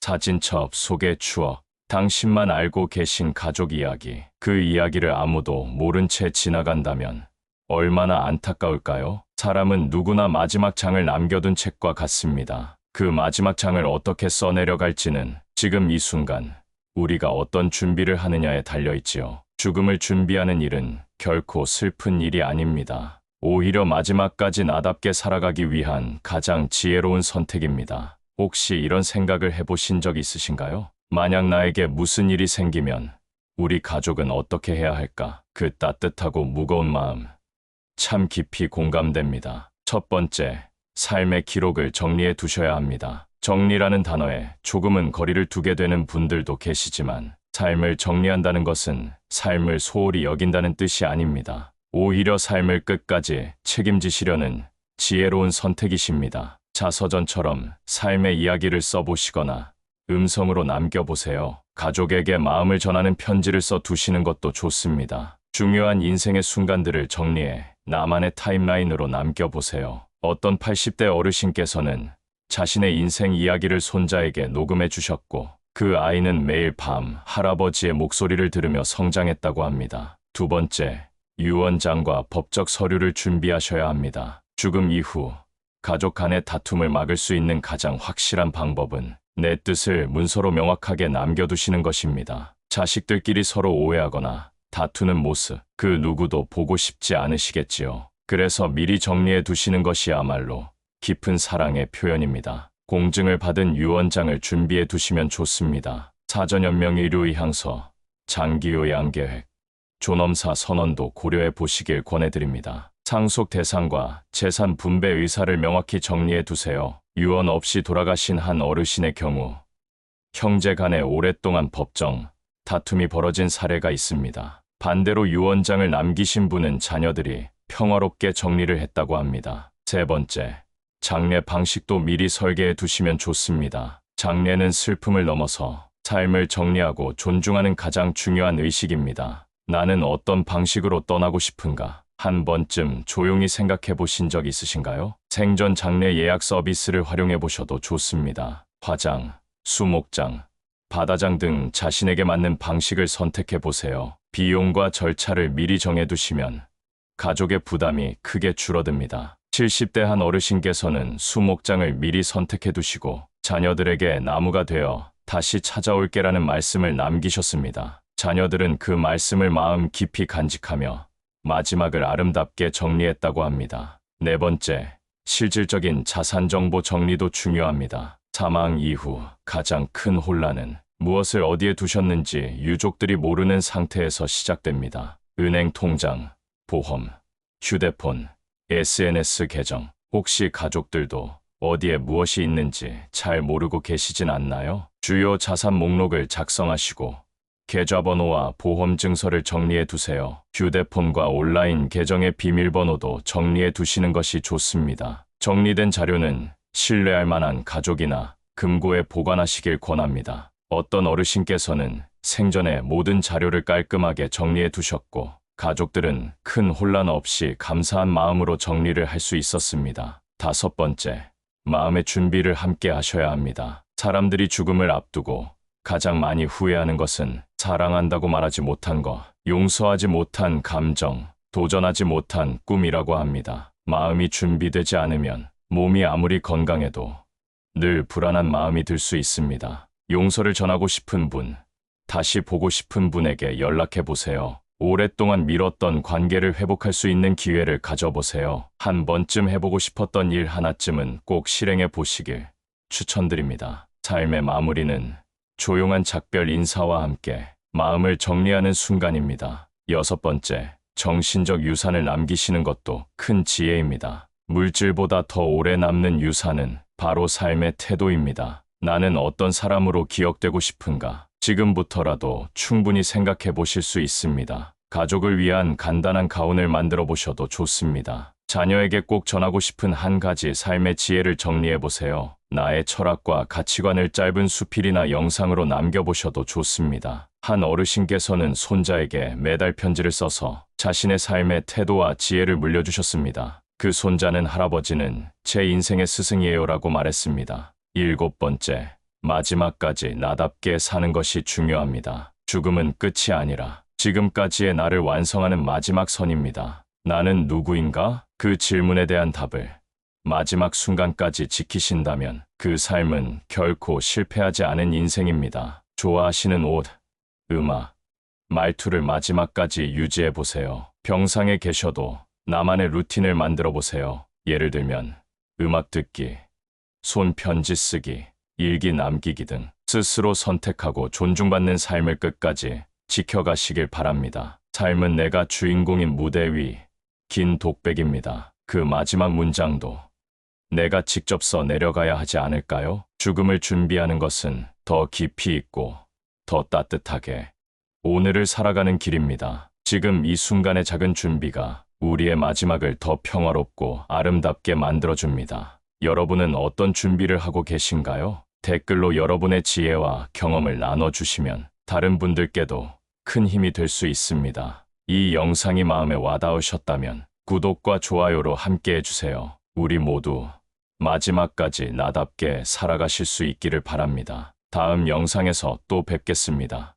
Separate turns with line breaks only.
사진첩 속의 추억, 당신만 알고 계신 가족 이야기, 그 이야기를 아무도 모른 채 지나간다면 얼마나 안타까울까요? 사람은 누구나 마지막 장을 남겨둔 책과 같습니다. 그 마지막 장을 어떻게 써내려갈지는 지금 이 순간 우리가 어떤 준비를 하느냐에 달려있지요. 죽음을 준비하는 일은 결코 슬픈 일이 아닙니다. 오히려 마지막까지 나답게 살아가기 위한 가장 지혜로운 선택입니다. 혹시 이런 생각을 해보신 적 있으신가요? 만약 나에게 무슨 일이 생기면 우리 가족은 어떻게 해야 할까? 그 따뜻하고 무거운 마음, 참 깊이 공감됩니다. 첫 번째, 삶의 기록을 정리해 두셔야 합니다. 정리라는 단어에 조금은 거리를 두게 되는 분들도 계시지만 삶을 정리한다는 것은 삶을 소홀히 여긴다는 뜻이 아닙니다. 오히려 삶을 끝까지 책임지시려는 지혜로운 선택이십니다. 자서전처럼 삶의 이야기를 써보시거나 음성으로 남겨보세요. 가족에게 마음을 전하는 편지를 써 두시는 것도 좋습니다. 중요한 인생의 순간들을 정리해 나만의 타임라인으로 남겨보세요. 어떤 80대 어르신께서는 자신의 인생 이야기를 손자에게 녹음해 주셨고 그 아이는 매일 밤 할아버지의 목소리를 들으며 성장했다고 합니다. 두 번째, 유언장과 법적 서류를 준비하셔야 합니다. 죽음 이후 가족 간의 다툼을 막을 수 있는 가장 확실한 방법은 내 뜻을 문서로 명확하게 남겨두시는 것입니다. 자식들끼리 서로 오해하거나 다투는 모습, 그 누구도 보고 싶지 않으시겠지요. 그래서 미리 정리해 두시는 것이야말로 깊은 사랑의 표현입니다. 공증을 받은 유언장을 준비해 두시면 좋습니다. 사전연명 의료의향서, 장기요양계획, 존엄사 선언도 고려해 보시길 권해드립니다. 상속 대상과 재산 분배 의사를 명확히 정리해 두세요. 유언 없이 돌아가신 한 어르신의 경우 형제 간에 오랫동안 법정, 다툼이 벌어진 사례가 있습니다. 반대로 유언장을 남기신 분은 자녀들이 평화롭게 정리를 했다고 합니다. 세 번째, 장례 방식도 미리 설계해 두시면 좋습니다. 장례는 슬픔을 넘어서 삶을 정리하고 존중하는 가장 중요한 의식입니다. 나는 어떤 방식으로 떠나고 싶은가? 한 번쯤 조용히 생각해 보신 적 있으신가요? 생전 장례 예약 서비스를 활용해 보셔도 좋습니다. 화장, 수목장, 바다장 등 자신에게 맞는 방식을 선택해 보세요. 비용과 절차를 미리 정해 두시면 가족의 부담이 크게 줄어듭니다. 70대 한 어르신께서는 수목장을 미리 선택해 두시고 자녀들에게 나무가 되어 다시 찾아올게라는 말씀을 남기셨습니다. 자녀들은 그 말씀을 마음 깊이 간직하며 마지막을 아름답게 정리했다고 합니다. 네 번째, 실질적인 자산 정보 정리도 중요합니다. 사망 이후 가장 큰 혼란은 무엇을 어디에 두셨는지 유족들이 모르는 상태에서 시작됩니다. 은행 통장, 보험, 휴대폰, SNS 계정, 혹시 가족들도 어디에 무엇이 있는지 잘 모르고 계시진 않나요? 주요 자산 목록을 작성하시고 계좌번호와 보험 증서를 정리해 두세요. 휴대폰과 온라인 계정의 비밀번호도 정리해 두시는 것이 좋습니다. 정리된 자료는 신뢰할 만한 가족이나 금고에 보관하시길 권합니다. 어떤 어르신께서는 생전에 모든 자료를 깔끔하게 정리해 두셨고 가족들은 큰 혼란 없이 감사한 마음으로 정리를 할 수 있었습니다. 다섯 번째, 마음의 준비를 함께 하셔야 합니다. 사람들이 죽음을 앞두고 가장 많이 후회하는 것은 사랑한다고 말하지 못한 것, 용서하지 못한 감정, 도전하지 못한 꿈이라고 합니다. 마음이 준비되지 않으면 몸이 아무리 건강해도 늘 불안한 마음이 들 수 있습니다. 용서를 전하고 싶은 분, 다시 보고 싶은 분에게 연락해 보세요. 오랫동안 미뤘던 관계를 회복할 수 있는 기회를 가져보세요. 한 번쯤 해보고 싶었던 일 하나쯤은 꼭 실행해 보시길 추천드립니다. 삶의 마무리는 조용한 작별 인사와 함께 마음을 정리하는 순간입니다. 여섯 번째, 정신적 유산을 남기시는 것도 큰 지혜입니다. 물질보다 더 오래 남는 유산은 바로 삶의 태도입니다. 나는 어떤 사람으로 기억되고 싶은가? 지금부터라도 충분히 생각해 보실 수 있습니다. 가족을 위한 간단한 가운을 만들어 보셔도 좋습니다. 자녀에게 꼭 전하고 싶은 한 가지 삶의 지혜를 정리해 보세요. 나의 철학과 가치관을 짧은 수필이나 영상으로 남겨보셔도 좋습니다. 한 어르신께서는 손자에게 매달 편지를 써서 자신의 삶의 태도와 지혜를 물려주셨습니다. 그 손자는 할아버지는 제 인생의 스승이에요라고 말했습니다. 일곱 번째, 마지막까지 나답게 사는 것이 중요합니다. 죽음은 끝이 아니라 지금까지의 나를 완성하는 마지막 선입니다. 나는 누구인가? 그 질문에 대한 답을 마지막 순간까지 지키신다면 그 삶은 결코 실패하지 않은 인생입니다. 좋아하시는 옷, 음악, 말투를 마지막까지 유지해 보세요. 병상에 계셔도 나만의 루틴을 만들어 보세요. 예를 들면 음악 듣기, 손편지 쓰기, 일기 남기기 등 스스로 선택하고 존중받는 삶을 끝까지 지켜가시길 바랍니다. 삶은 내가 주인공인 무대 위 긴 독백입니다. 그 마지막 문장도 내가 직접 써 내려가야 하지 않을까요? 죽음을 준비하는 것은 더 깊이 있고 더 따뜻하게 오늘을 살아가는 길입니다. 지금 이 순간의 작은 준비가 우리의 마지막을 더 평화롭고 아름답게 만들어줍니다. 여러분은 어떤 준비를 하고 계신가요? 댓글로 여러분의 지혜와 경험을 나눠주시면 다른 분들께도 큰 힘이 될 수 있습니다. 이 영상이 마음에 와닿으셨다면 구독과 좋아요로 함께 해주세요. 우리 모두 마지막까지 나답게 살아가실 수 있기를 바랍니다. 다음 영상에서 또 뵙겠습니다.